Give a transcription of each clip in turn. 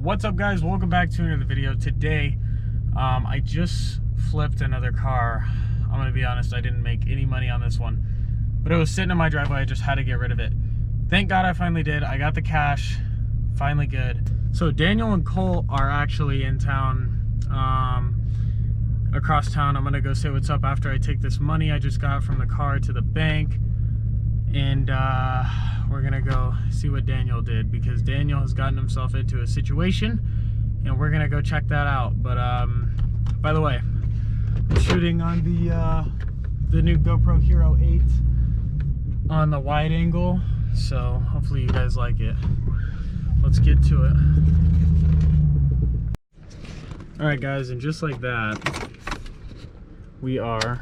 What's up, guys? Welcome back to another video. Today I just flipped another car. I'm gonna be honest, I didn't make any money on this one, but it was sitting in my driveway. I just had to get rid of it. Thank God I finally did. I got the cash, finally good. So Daniel and Cole are actually in town, across town. I'm gonna go say what's up after I take this money I just got from the car to the bank, and we're gonna go see what Daniel did, because Daniel has gotten himself into a situation and we're gonna go check that out. But by the way, I'm shooting on the new GoPro Hero 8 on the wide angle, so hopefully you guys like it. Let's get to it. All right, guys, and just like that, we are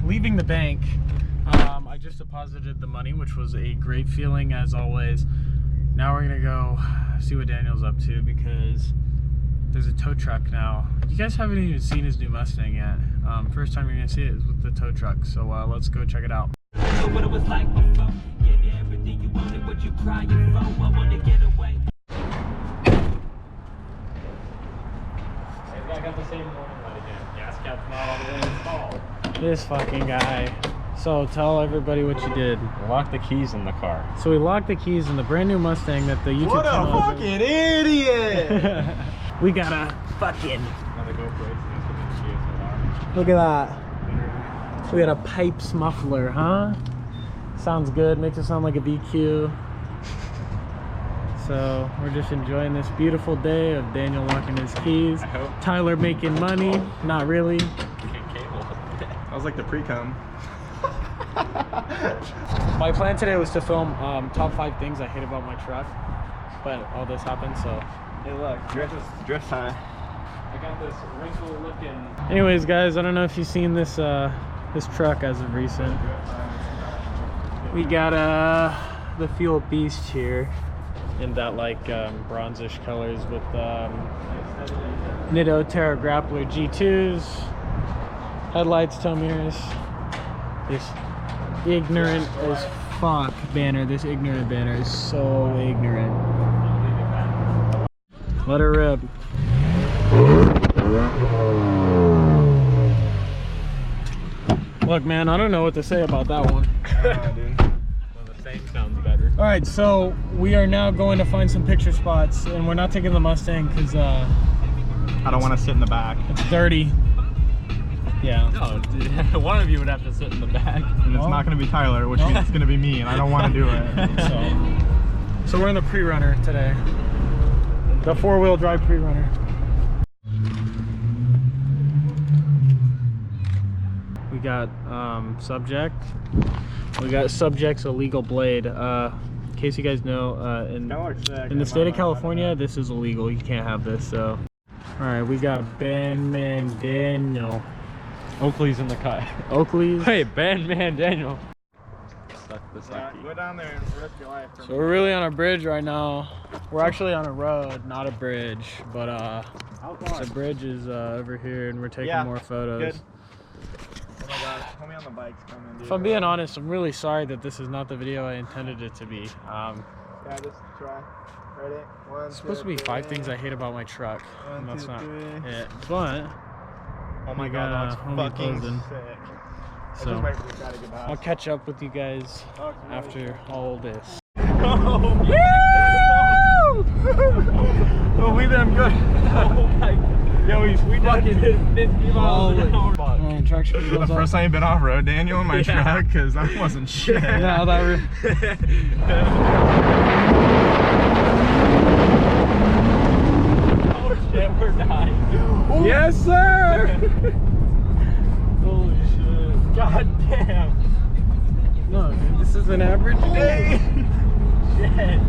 leaving the bank. I just deposited the money, which was a great feeling as always. Now we're gonna go see what Daniel's up to, because there's a tow truck now. You guys haven't even seen his new Mustang yet. First time you're gonna see it is with the tow truck, so let's go check it out. What it was like before. Give you everything you wanted, what you crying for. I want to get away. I got the same warning light again. Gas cap's not all the way installed. This fucking guy. So tell everybody what you did. Lock the keys in the car. So we locked the keys in the brand new Mustang that the YouTube What a channel fucking idiot! We got a fucking... Now the GoPro Look at that. We got a pipes muffler, huh? Sounds good. Makes it sound like a VQ. So we're just enjoying this beautiful day of Daniel locking his keys. I hope. Tyler making money. Not really. That was like the pre-cum. My plan today was to film top 5 things I hate about my truck, but all this happened, so. Hey, look, drift time. I got this wrinkle looking. Anyways, guys, I don't know if you've seen this this truck as of recent. We got the Fuel Beast here in that like bronzish colors with Nitto Terra Grappler G2s, headlights, tow mirrors. This ignorant as fuck banner. This ignorant banner is so ignorant. Let her rip. Look, man, I don't know what to say about that one. Dude. Well, the same sounds better. All right, so we are now going to find some picture spots, and we're not taking the Mustang because I don't want to sit in the back. it's dirty. Yeah. No, dude, one of you would have to sit in the back. And it's not going to be Tyler, which means it's going to be me, and I don't want to do it. So we're in the pre-runner today. The 4-wheel drive pre-runner. We got subject. We got subject's illegal blade. In case you guys know, in the state of California, this is illegal. You can't have this. So, all right, we got Bandman Daniel. Oakley's in the cut. Oakley's. Hey, Bandman Daniel. Go down there and risk your life. So we're really on a bridge right now. We're actually on a road, not a bridge, but the bridge is over here, and we're taking more photos. Good. Oh my gosh, homie on the bike's coming, dude. If I'm being honest, I'm really sorry that this is not the video I intended it to be. Yeah, just try. Ready? One, It's supposed to be 5 things I hate about my truck, and that's not it. But oh my god, got that's homie fucking closing. sick. So just wait for this guy to get back. I'll catch up with you guys after all this. Oh, Well, we done good. oh my god. Yo, we fucking hit 50 miles an hour. Traction The goes first up. time you've been off-road, Daniel, in my truck, because that wasn't shit. Yeah, that Oh shit, we're dying. Yes, sir. Holy shit. God damn. No, dude, this is an average day. Shit.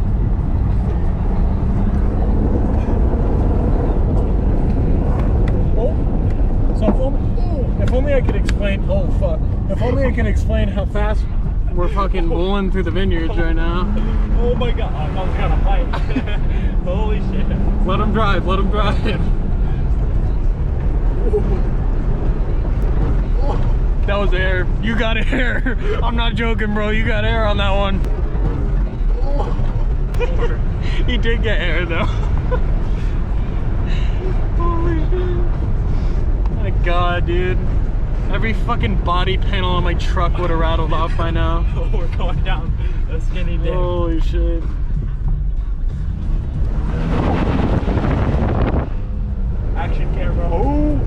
So if only I could explain. Oh fuck! If only I can explain how fast we're fucking bowling through the vineyards right now. Oh my god! I was gonna fight. Holy shit! Let him drive. Let him drive. That was air. You got air. I'm not joking, bro. You got air on that one. He did get air though. Holy shit. My god, dude. Every fucking body panel on my truck would have rattled off by now. We're going down a skinny dip. Holy shit. Action camera. Oh!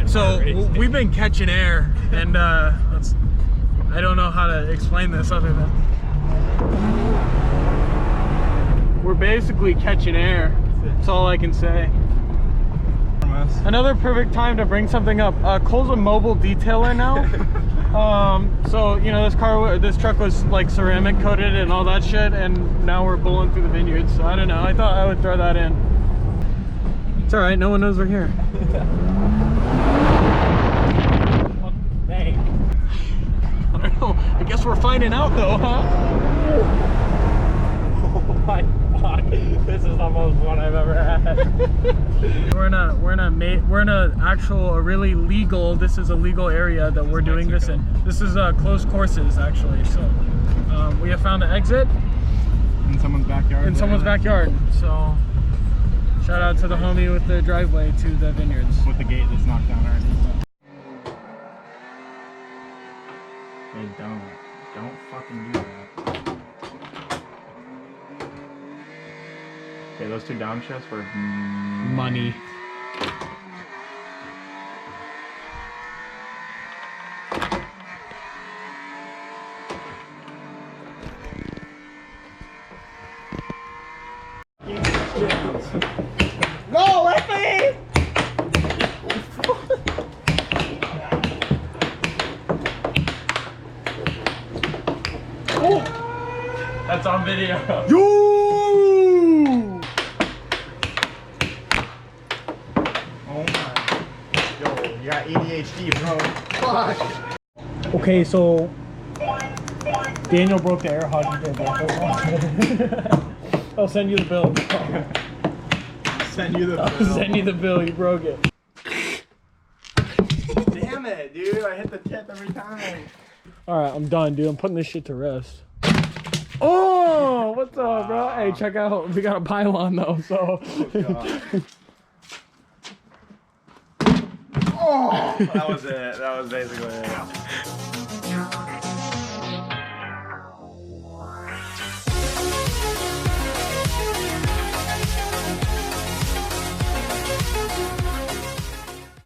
So we've been catching air, and I don't know how to explain this other than we're basically catching air. That's all I can say. Another perfect time to bring something up. Cole's a mobile detailer now. So you know this truck was like ceramic coated and all that shit, and now we're bowling through the vineyards. So I don't know. I thought I would throw that in. It's all right. No one knows we're here. Dang. I don't know. I guess we're finding out though, huh? Oh my god. This is the most fun I've ever had. We're in a really legal. This is a legal area that we're doing this in. This is closed courses actually. So we have found an exit In someone's backyard. in someone's backyard. So shout out to the homie with the driveway to the vineyards. With the gate that's knocked down already. Hey, don't fucking do that. Okay, those two downshifts were Money. No, let me! That's on video. Oh my. Yo, you got ADHD, bro. Fuck. Okay, so Daniel broke the air hockey. I'll send you the bill. Send you the I'll send you the bill. You broke it. Damn it, dude. I hit the tip every time. All right, I'm done, dude. I'm putting this shit to rest. Oh, what's up, bro? Hey, check out. We got a pylon though, so. Oh, that was it. That was basically it.